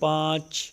5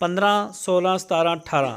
15، 16، 17، 18